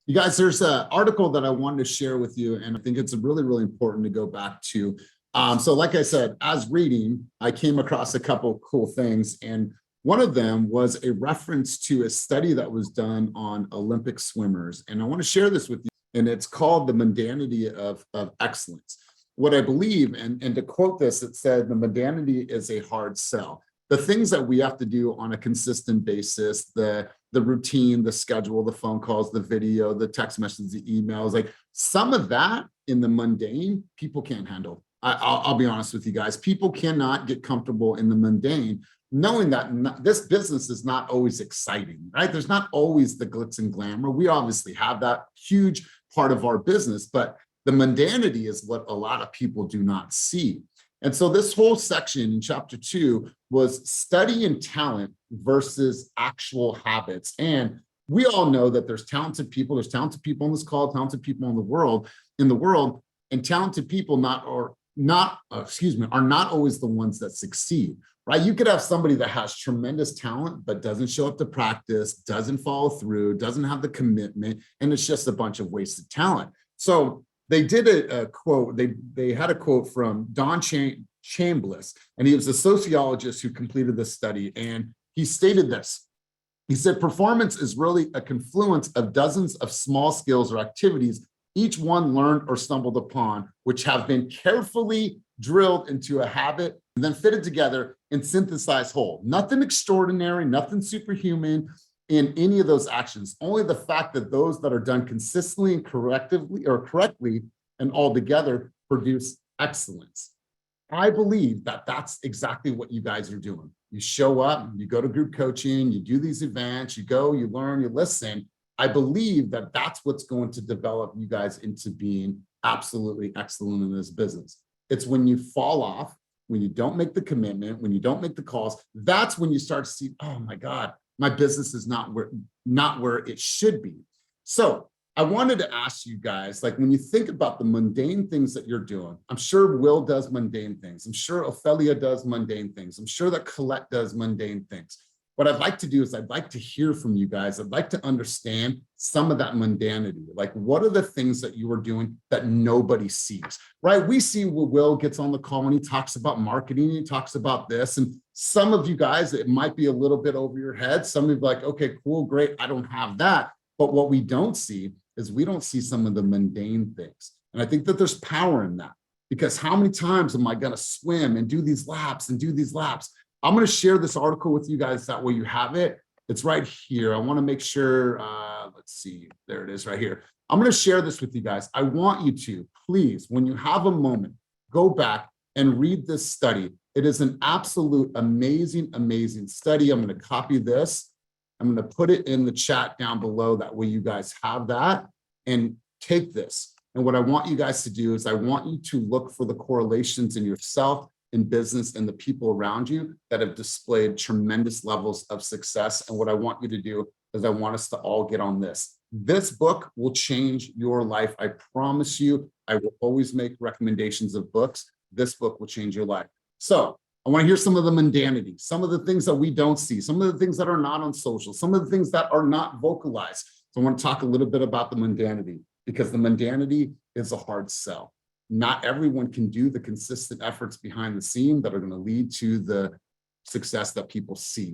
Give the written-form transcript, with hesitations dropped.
You guys, there's an article that I wanted to share with you, and I think it's really, really important to go back to. So like I said, as reading, I came across a couple cool things, and one of them was a reference to a study that was done on Olympic swimmers. And I want to share this with you, and it's called The Mundanity of Excellence. What I believe, and to quote this, it said, the mundanity is a hard sell. The things that we have to do on a consistent basis, the routine, the schedule, the phone calls, the video, the text messages, the emails, like some of that in the mundane, people can't handle. I'll be honest with you guys. People cannot get comfortable in the mundane, knowing that this business is not always exciting, right? There's not always the glitz and glamour. We obviously have that huge part of our business, but the mundanity is what a lot of people do not see. And so this whole section in chapter 2 was study and talent versus actual habits. And we all know that there's talented people on this call, talented people in the world, and talented people are not always the ones that succeed, right? You could have somebody that has tremendous talent, but doesn't show up to practice, doesn't follow through, doesn't have the commitment, and it's just a bunch of wasted talent. So they did a quote, they had a quote from Don Chambliss, and he was a sociologist who completed this study, and he stated this. He said, performance is really a confluence of dozens of small skills or activities, each one learned or stumbled upon, which have been carefully drilled into a habit and then fitted together and synthesized whole. Nothing extraordinary, nothing superhuman in any of those actions, only the fact that those that are done consistently and correctly and all together produce excellence. I believe that that's exactly what you guys are doing. You show up, you go to group coaching, you do these events, you go, you learn, you listen. I believe that that's what's going to develop you guys into being absolutely excellent in this business. It's when you fall off, when you don't make the commitment, when you don't make the calls, that's when you start to see, oh my God, my business is not where it should be. So I wanted to ask you guys, like when you think about the mundane things that you're doing, I'm sure Will does mundane things. I'm sure Ophelia does mundane things. I'm sure that Colette does mundane things. What I'd like to do is I'd like to hear from you guys. I'd like to understand some of that mundanity. Like, what are the things that you are doing that nobody sees, right? We see Will gets on the call and he talks about marketing, he talks about this. And some of you guys, it might be a little bit over your head. Some of you are like, okay, cool, great. I don't have that. But what we don't see is we don't see some of the mundane things. And I think that there's power in that, because how many times am I going to swim and do these laps and do these laps? I'm going to share this article with you guys. That way you have it. It's right here. I want to make sure, let's see, there it is right here. I'm going to share this with you guys. I want you to, please, when you have a moment, go back and read this study. It is an absolute amazing, amazing study. I'm going to copy this. I'm going to put it in the chat down below. That way you guys have that and take this. And what I want you guys to do is I want you to look for the correlations in yourself, in business, and the people around you that have displayed tremendous levels of success. And what I want you to do is I want us to all get on this. This book will change your life. I promise you. I will always make recommendations of books. This book will change your life. So I want to hear some of the mundanity, some of the things that we don't see, some of the things that are not on social, some of the things that are not vocalized. So I want to talk a little bit about the mundanity, because the mundanity is a hard sell. Not everyone can do the consistent efforts behind the scene that are going to lead to the success that people see.